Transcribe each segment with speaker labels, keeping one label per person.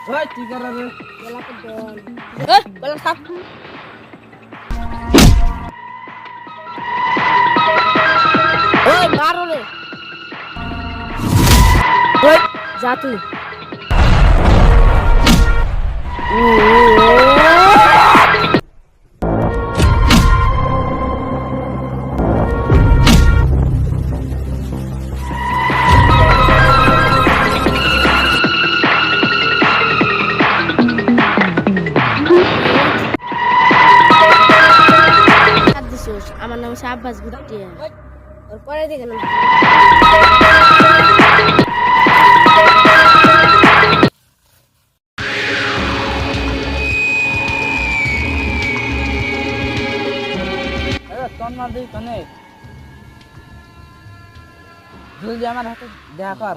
Speaker 1: ওই কি করে রে
Speaker 2: গলা তো বল বল থাক ওই মারো রে ওই যা তুই আমার নাম আব্বাস গুটিয়া ওর পরে দেখে না
Speaker 1: তোর না দিই তনে জলদি আমার হাতে দেখা কর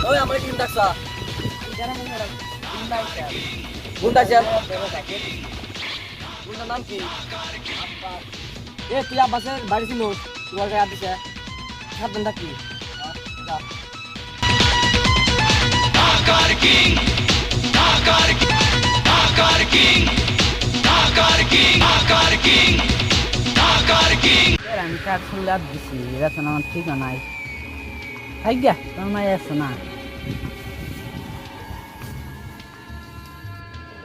Speaker 1: ওই আমরা টিম ডাকছা গুন্ডা স্যার গুন্ডার নাম কি এ তুই আব্বাসের বাড়ি ছিল তোমার গায়ে দিছে সাবধান থাকি আমি কাজ শুনলে আর দিছি এরা তো আমার ঠিক নাই থাক গিয়া তোমার মাই আসছে না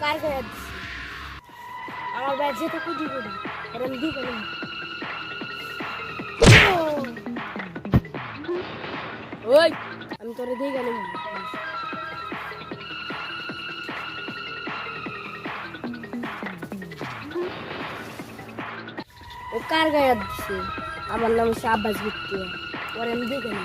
Speaker 2: কার গায়ে দিছি আমার ব্যাগ যেতে কুদি করি আর আমি দিই কেন ওই আমি তোরে দিই কেন ও কার গায়ে দিছে আমার নাম আব্বাস গুটিয়া আর আমি দিই কেন